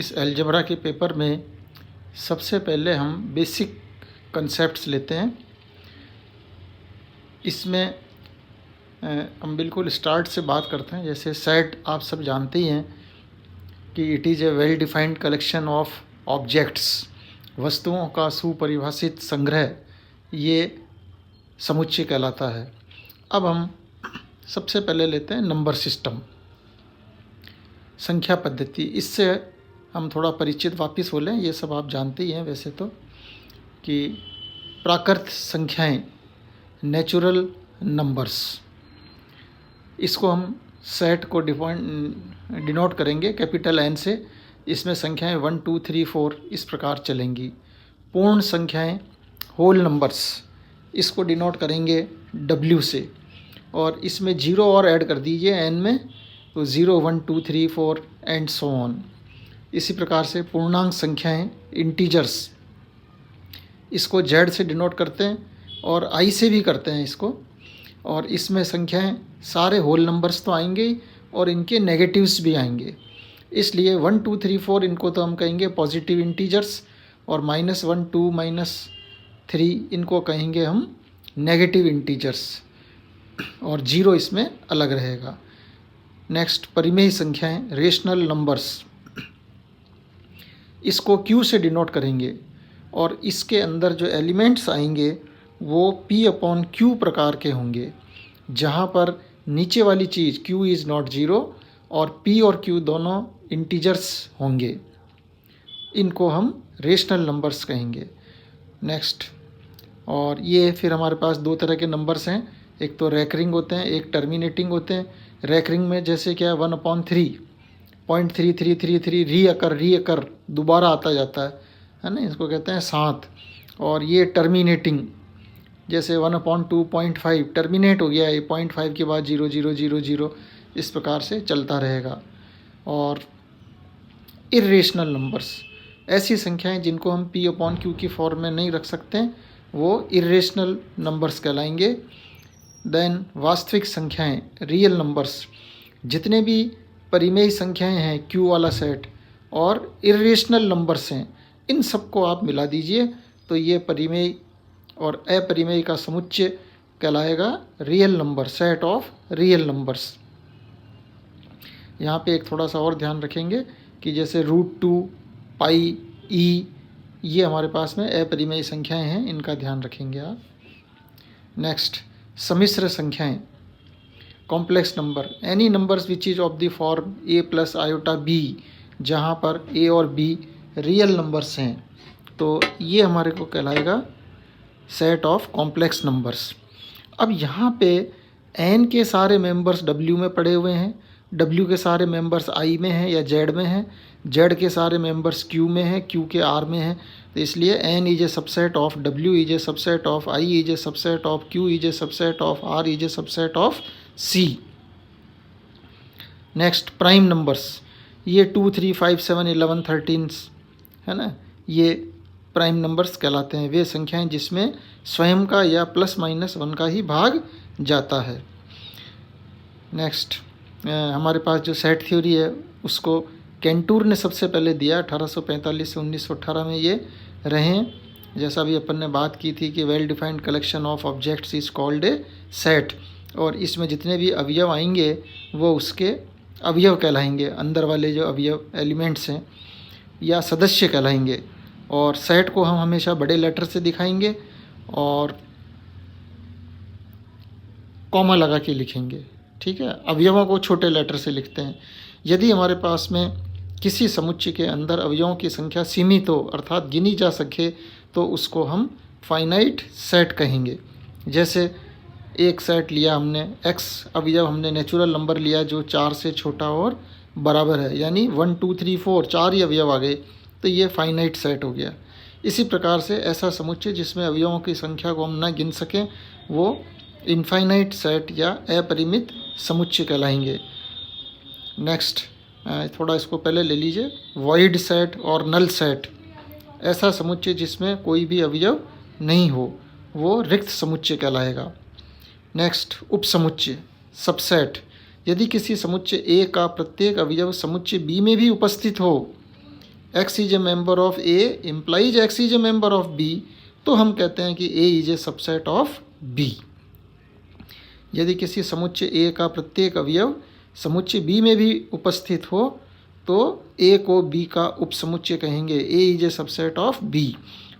इस अलजेब्रा के पेपर में सबसे पहले हम बेसिक कंसेप्ट्स लेते हैं। इसमें हम बिल्कुल स्टार्ट से बात करते हैं। जैसे सेट आप सब जानते ही हैं कि it is a well defined collection of objects, वस्तुओं का सुपरिभाषित संग्रह, ये समुच्चय कहलाता है। अब हम सबसे पहले लेते हैं नंबर सिस्टम, संख्या पद्धति। इससे हम थोड़ा परिचित वापस हो लें। ये सब आप जानते ही हैं वैसे तो, कि प्राकृत संख्याएं, नेचुरल नंबर्स, इसको हम सेट को डिनोट करेंगे कैपिटल एन से। इसमें संख्याएं 1 2 3 4 इस प्रकार चलेंगी। पूर्ण संख्याएं, होल नंबर्स, इसको डिनोट करेंगे डब्ल्यू से। और इसमें जीरो और ऐड कर दीजिए एन में, तो 0 1 2 3 4 एंड सो ऑन। इसी प्रकार से पूर्णांक संख्याएं, इंटीजर्स, इसको जेड से डिनोट करते हैं और आई से भी करते हैं इसको। और इसमें संख्याएं सारे होल नंबर्स तो आएंगे ही और इनके नेगेटिव्स भी आएंगे। इसलिए 1 2 3 4 इनको तो हम कहेंगे पॉजिटिव इंटीजर्स, और -1 2 -3 इनको कहेंगे हम नेगेटिव इंटीजर्स, और 0 इसमें अलग रहेगा। नेक्स्ट, परिमेय संख्याएं, रेशनल नंबर्स, इसको Q से डिनोट करेंगे। और इसके अंदर जो एलिमेंट्स आएंगे वो P/Q प्रकार के होंगे, जहाँ पर नीचे वाली चीज़ Q इज़ नॉट 0 और P और Q दोनों इंटीजर्स होंगे। इनको हम रेशनल नंबर्स कहेंगे। नेक्स्ट, और ये फिर हमारे पास दो तरह के नंबर्स हैं, एक तो रैकरिंग होते हैं, एक टर्मिनेटिंग होते हैं। रैकरिंग में जैसे क्या 1/3, 0.3333 रीअकर दोबारा आता जाता है ना, इसको कहते हैं 7। और ये टर्मिनेटिंग जैसे 1/2 0.5 टर्मिनेट हो गया, ये 0.5 के बाद 0 0 0 0 इस प्रकार से चलता रहेगा। और इर्रेशनल नंबर्स, ऐसी संख्याएं जिनको हम P/Q की फॉर्म में नहीं रख सकते, वो इर्रेशनल नंबर्स कहलाएंगे। देन वास्तविक संख्याएं, रियल नंबर्स, जितने भी परिमेय संख्याएं हैं Q वाला सेट और इर्रेशनल नंबर्स हैं, इन सबको आप मिला दीजिए तो ये परिमेय और अपरिमेय का समुच्चय कहलाएगा real number, set of real numbers. यहाँ पे एक थोड़ा सा और ध्यान रखेंगे कि जैसे √2, पाई, ई, ये हमारे पास में अपरिमेय संख्याएं हैं, इनका ध्यान रखेंगे आप। नेक्स्ट, सम्मिश्र संख्याएं, complex number, any numbers which is of the form a + i b, जहाँ पर a और b रियल नंबर्स हैं, तो ये हमारे को कहलाएगा सेट ऑफ कॉम्प्लेक्स नंबर्स। अब यहाँ पे n के सारे मेंबर्स w में पड़े हुए हैं, w के सारे मेंबर्स i में हैं या z में हैं, z के सारे मेंबर्स q में हैं, q के r में हैं। तो इसलिए n is a subset of w, is a subset of i, is a subset of q, is a subset of r, is a subset of c। Next, prime numbers, ये 2 3 5 7 11 13 है ना, ये prime numbers कहलाते हैं। वे संख्याएं जिसमें स्वयं का या ±1 का ही भाग जाता है। नेक्स्ट, हमारे पास जो सेट थ्योरी है उसको कैंटूर ने सबसे पहले दिया 1845 से 1918 में ये रहे। जैसा भी अपन ने बात की थी कि well defined collection of objects is called A set, और इसमें जितने भी अवयव आएंगे वो उसके अवयव कहलाएंगे, अंदर वाले जो अवयव एलिमेंट्स हैं या सदस्य कहलाएंगे। और सेट को हम हमेशा बड़े लेटर से दिखाएंगे और कॉमा लगा के लिखेंगे, ठीक है। अवयवों को छोटे लेटर से लिखते हैं। यदि हमारे पास में किसी समुच्चय के अंदर अवयवों की संख्या सीमित हो, अर्थात गिनी जा सके, तो उसको हम फाइनाइट सेट कहेंगे। जैसे एक सेट लिया हमने, x अवयव हमने नेचुरल नंबर लिया जो 4 से छोटा और बराबर है, यानी 1 2 3 4 4 ही अवयव आ गए, तो ये फाइनाइट सेट हो गया। इसी प्रकार से ऐसा समुच्चय जिसमें अवयवों की संख्या को हम ना गिन सकें, वो इनफाइनाइट सेट या अपरिमित समुच्चय कहलाएंगे। नेक्स्ट, थोड़ा इसको पहले ले लीजिए, वॉइड सेट और नल सेट, ऐसा समुच्चय जिसमें कोई भी अवयव नहीं हो, वो रिक्त समुच्चय कहलाएगा। नेक्स्ट, उपसमुच्चय, सबसेट, यदि किसी समुच्चय A का प्रत्येक अवयव समुच्चय B में भी उपस्थित हो, X is a member of A implies X is a member of B, तो हम कहते हैं कि A is a subset of B। यदि किसी समुच्चय A का प्रत्येक अवयव समुच्चय B में भी उपस्थित हो तो A को B का उपसमुच्चय कहेंगे। A is a subset of B।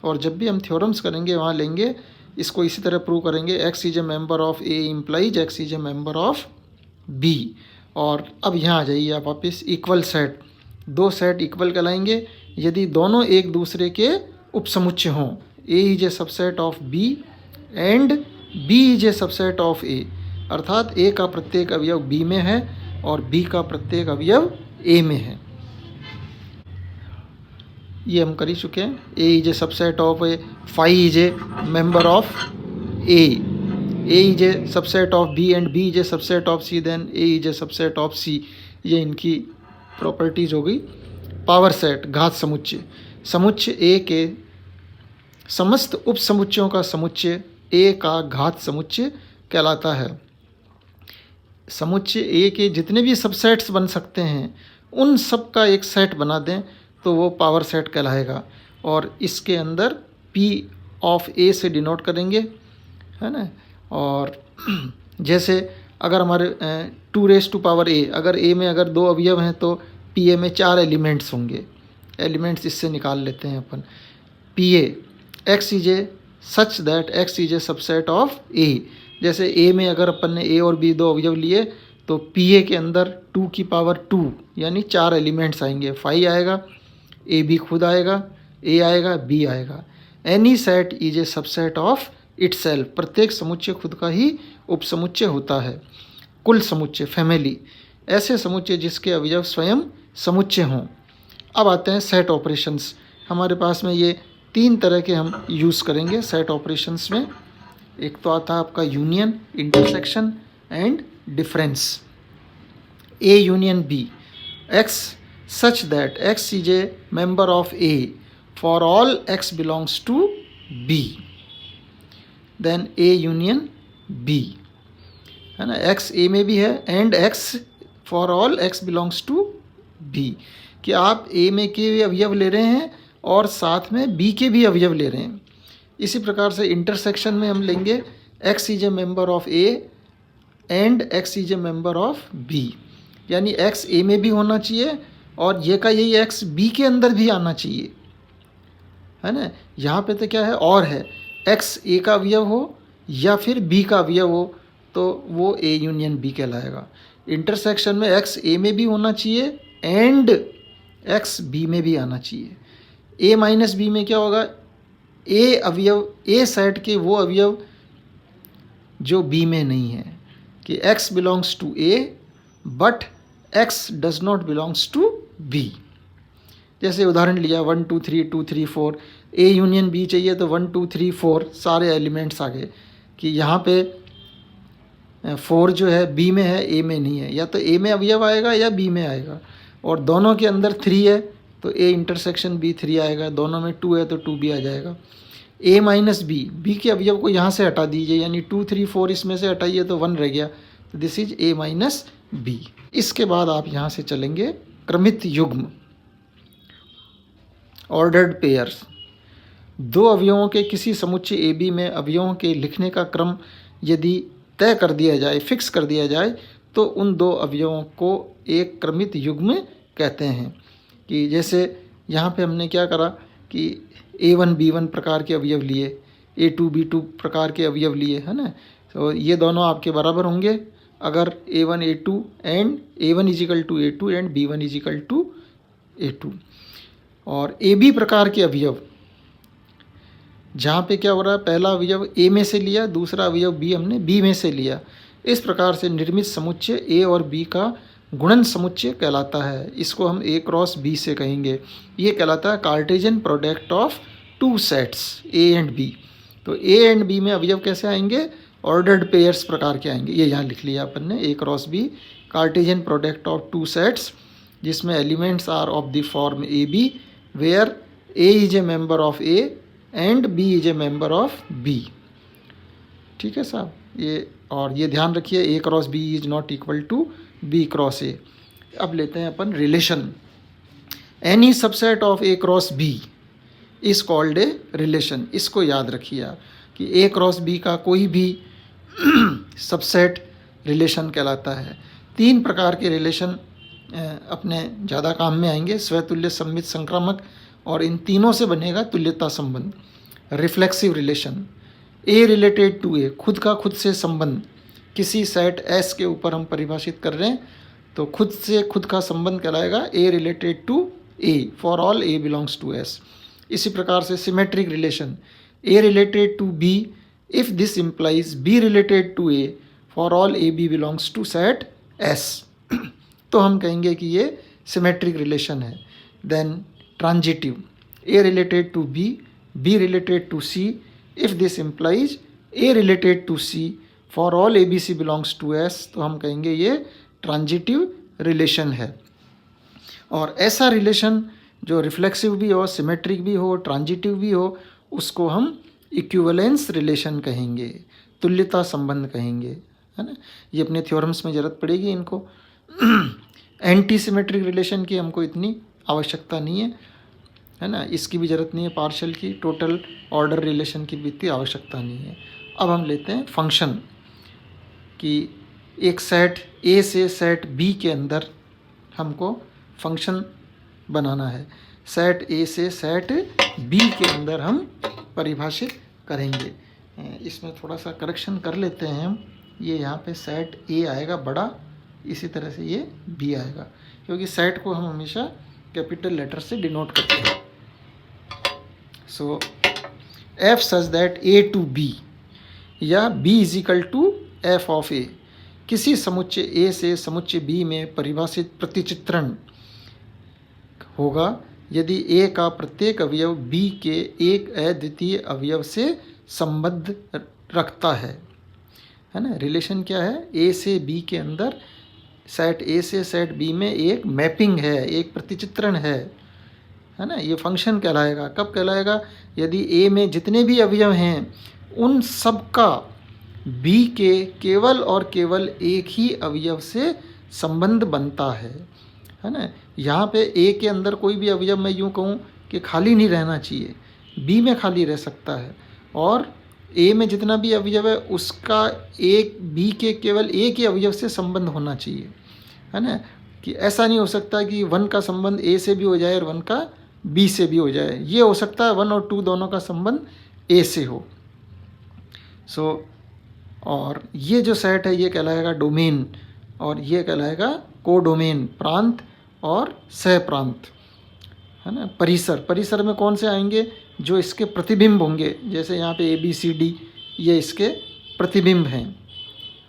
और जब भी हम थ्योरम्स करेंगे वहाँ लेंगे, इसको इसी तरह प्रूव करेंगे, X is a member of A implies X is a member of B। और अब यहाँ आ जाइए आप वापस, इक्वल सेट, दो सेट इक्वल कहलाएंगे यदि दोनों एक दूसरे के उपसमुच्चय हों। A is a subset of B and B is a subset of A, अर्थात A का प्रत्येक अवयव B में है और B का प्रत्येक अवयव A में है। ये हम कर ही चुके हैं। A is a subset of A, phi is a member of A, A is a subset of B and B is a subset of C, then A is a subset of C। ये इनकी properties हो गई। Power set, घात समुच्चय, समुच्चय A के समस्त उपसमुच्चयों का समुच्चय A का घात समुच्चय कहलाता है। समुच्चय A के जितने भी सबसेट्स बन सकते हैं उन सब का एक सेट बना दें तो वो पावर सेट कहलाएगा। और इसके अंदर P ऑफ A से डिनोट करेंगे, है ना। और जैसे अगर हमारे 2⁴A, अगर A में अगर 2 अवयव हैं तो PA में 4 एलिमेंट्स होंगे। एलिमेंट्स इससे निकाल लेते हैं अपन। PA, X is a such that X is a subset of A। जैसे A में अगर अपन ने A और B 2 अवयव लिए तो PA के अंदर 2⁴ यानी 4 एलिमेंट्स आएंगे। फाई आएगा, AB खुद आएगा, A आएगा, B आएगा। Any set is a subset of itself, प्रत्येक समुच्चय खुद का ही उपसमुच्चय होता है। कुल समुच्चय, फैमिली, ऐसे समुच्चय जिसके अवयव स्वयं समुच्चय हों। अब आते हैं सेट ऑपरेशंस। हमारे पास में ये 3 तरह के हम यूज़ करेंगे सेट ऑपरेशंस में। एक तो आता है आपका union, intersection and difference. A union B, X such that X is a member of A for all X belongs to B, then A union B, है ना। X A में भी है and X for all X belongs to B, कि आप A में के भी अवयव ले रहे हैं और साथ में B के भी अवयव ले रहे हैं। इसी प्रकार से इंटरसेक्शन में हम लेंगे X is a member of A and X is a member of B, यानी X A में भी होना चाहिए और ये का यही X B के अंदर भी आना चाहिए, है ना। यहाँ पे तो क्या है, और है, X A का अवयव हो या फिर B का अवयव हो तो वो A यूनियन B कहलाएगा। इंटरसेक्शन में X A में भी होना चाहिए एंड X B में भी आना चाहिए। A माइनस B में क्या होगा, A अवयव, A सेट के वो अवयव जो B में नहीं है, कि X belongs to A but X does not belongs to B। जैसे उदाहरण लिया 1 2 3 2 3 4, A यूनियन B चाहिए तो 1 2 3 4 सारे एलिमेंट्स आ गए, कि यहाँ पे 4 जो है B में है, A में नहीं है, या तो A में अवयव आएगा या B में आएगा। और दोनों के अंदर 3 है तो A इंटरसेक्शन B 3 आएगा, दोनों में 2 है तो 2B आ जाएगा। A माइनस B, B के अवयव को यहाँ से हटा दीजिए, यानी 2 3 4 इसमें से हटाइए तो 1 रह गया, तो this is A minus B। इसके बाद आप यहाँ से चलेंगे क्रमित युग्म, ऑर्डर्ड पेयर्स। 2 अवयवों के किसी समुच्चय AB में अवयवों के लिखने का क्रम यदि तय कर दिया जाए, फिक्स कर दिया जाए, तो उन 2 अवयवों को एक क्रमित युग्म कहते हैं। कि जैसे यहाँ पे हमने क्या करा कि A1 B1 प्रकार के अवयव लिए, A2 B2 प्रकार के अवयव लिए, है ना। तो ये दोनों आपके बराबर होंगे अगर A1 A2 and A1 is equal to A2 and B1 is equal to A2। और AB प्रकार के अवयव, जहाँ पे क्या हो रहा है, पहला अवयव A में से लिया, दूसरा अवयव B हमने B में से लिया, इस प्रकार से निर्मित समुच्चय A और B का गुणन समुच्चय कहलाता है। इसको हम A क्रॉस B से कहेंगे। ये कहलाता है Cartesian product of 2 sets A and B। तो A एंड B में अवयव कैसे आएंगे, ऑर्डर्ड पेयर्स प्रकार के आएंगे। ये यहाँ लिख लिया अपन ने, A cross B Cartesian product of 2 sets जिसमें elements are of the form AB where A is a member of A and B is a member of B। ठीक है साहब, ये और ये ध्यान रखिए, A cross B is not equal to B cross A। अब लेते हैं अपन relation. Any subset of A cross B is called a relation. इसको याद रखिए आप कि ए क्रॉस बी का कोई भी सबसेट रिलेशन कहलाता है। 3 प्रकार के रिलेशन अपने ज़्यादा काम में आएंगे, स्वतुल्य, सममित, संक्रामक, और इन तीनों से बनेगा तुल्यता संबंध। Reflexive relation, A related to A, खुद का खुद से संबंध। किसी सेट एस के ऊपर हम परिभाषित कर रहे हैं तो खुद से खुद का संबंध कहलाएगा A related to A, for all A belongs to S. इसी प्रकार से symmetric relation, A related to B if this implies B related to A for all A B belongs to set S, तो हम कहेंगे कि ये symmetric relation है। Then transitive, A related to B, B related to C if this implies A related to C for all A B C belongs to S, तो हम कहेंगे ये ट्रांजिटिव रिलेशन है। और ऐसा रिलेशन जो रिफ्लेक्सिव भी हो, सिमेट्रिक भी हो, ट्रांजिटिव भी हो, उसको हम इक्विवेलेंस रिलेशन कहेंगे, तुल्यता संबंध कहेंगे, है ना। ये अपने थ्योरम्स में ज़रूरत पड़ेगी इनको। एंटी सिमेट्रिक रिलेशन की हमको इतनी आवश्यकता नहीं है ना, इसकी भी ज़रूरत नहीं है। पार्शियल की, टोटल ऑर्डर रिलेशन की भी इतनी आवश्यकता नहीं है। अब हम लेते हैं फंक्शन कि एक सेट ए से सेट बी के अंदर हमको फंक्शन बनाना है। सेट ए से सेट बी के अंदर हम परिभाषित करेंगे। इसमें थोड़ा सा करेक्शन कर लेते हैं हम। ये यहाँ पे सेट ए आएगा बड़ा, इसी तरह से ये बी आएगा, क्योंकि सेट को हम हमेशा कैपिटल लेटर से डिनोट करते हैं। So F such that A to B या B is equal to F of A, किसी समुच्चय ए से समुच्चय बी में परिभाषित प्रतिचित्रण होगा यदि ए का प्रत्येक अवयव बी के एक अद्वितीय अवयव से संबद्ध रखता है ना। रिलेशन क्या है, ए से बी के अंदर सेट ए से सेट बी में एक मैपिंग है, एक प्रतिचित्रण है ना। ये फंक्शन कहलाएगा। कब कहलाएगा, यदि ए में जितने भी अवयव हैं उन सब का बी के केवल और केवल एक ही अवयव से संबंध बनता है ना। यहाँ पे ए के अंदर कोई भी अवयव मैं यूँ कहूँ कि खाली नहीं रहना चाहिए, बी में खाली रह सकता है, और ए में जितना भी अवयव है उसका एक बी के केवल एक ही अवयव से संबंध होना चाहिए, है ना। कि ऐसा नहीं हो सकता कि 1 का संबंध ए से भी हो जाए और 1 का बी से भी हो जाए। ये हो सकता है 1 और 2 दोनों का संबंध ए से हो। और ये जो सेट है ये कहलाएगा डोमेन, और ये कहलाएगा कोडोमेन, प्रांत और सह प्रांत, है ना। परिसर में कौन से आएंगे, जो इसके प्रतिबिंब होंगे, जैसे यहाँ पे ए बी सी डी ये इसके प्रतिबिंब हैं,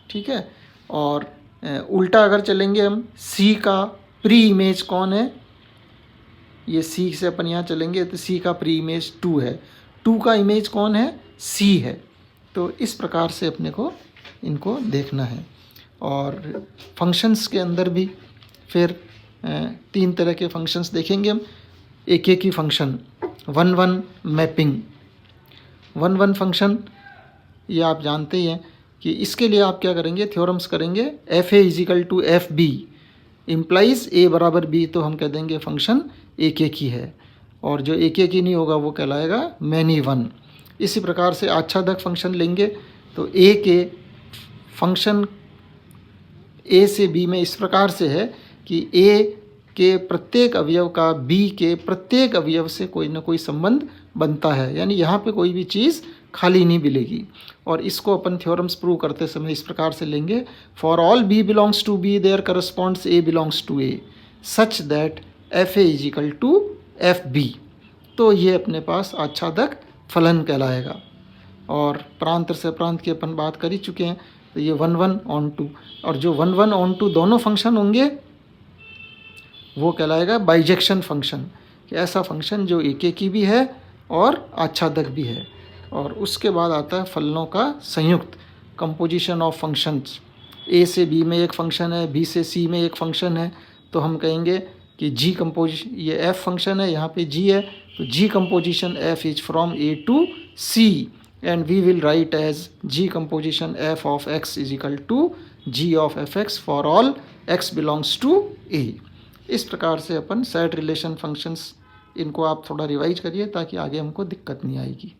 ठीक है। और उल्टा अगर चलेंगे हम, सी का प्री इमेज कौन है, ये सी से अपन यहाँ चलेंगे तो सी का प्री इमेज 2 है, 2 का इमेज कौन है, सी है। तो इस प्रकार से अपने को इनको देखना है। और फंक्शंस के अंदर भी फिर 3 तरह के फंक्शंस देखेंगे हम। एक ही फंक्शन 1-1 मैपिंग, 1-1 फंक्शन ये आप जानते ही हैं कि इसके लिए आप क्या करेंगे, थ्योरम्स करेंगे। F A is equal to F B implies A बराबर बी, तो हम कह देंगे फंक्शन एक ही है, और जो एक ही नहीं होगा वो कहलाएगा मैनी वन। इसी प्रकार से आच्छादक फंक्शन लेंगे तो ए के फंक्शन ए से बी में इस प्रकार से है कि ए के प्रत्येक अवयव का बी के प्रत्येक अवयव से कोई ना कोई संबंध बनता है, यानी यहाँ पे कोई भी चीज़ खाली नहीं मिलेगी। और इसको अपन थ्योरम्स प्रूव करते समय इस प्रकार से लेंगे, for all B belongs to B there corresponds A belongs to A such that F A is equal to F B, तो ये अपने पास आच्छादक फलन कहलाएगा। और प्रांत से प्रांत की अपन बात कर ही चुके हैं, तो ये 1-1 ऑन 2, और जो 1-1 ऑन 2 दोनों फंक्शन होंगे वो कहलाएगा बाइजेक्शन फंक्शन, कि ऐसा फंक्शन जो एक की भी है और आच्छादक भी है। और उसके बाद आता है फलनों का संयुक्त, कंपोजिशन ऑफ फंक्शंस। ए से बी में एक फंक्शन है, बी से सी में एक फंक्शन है, तो हम कहेंगे कि जी कंपोजिशन, ये एफ फंक्शन है, यहाँ पे जी है, तो G composition F is from A to C, and we will write as G composition f of x is equal to G of fx for all x belongs to A। इस प्रकार से अपन set relation functions, इनको आप थोड़ा revise करिए ताकि आगे हमको दिक्कत नहीं आएगी।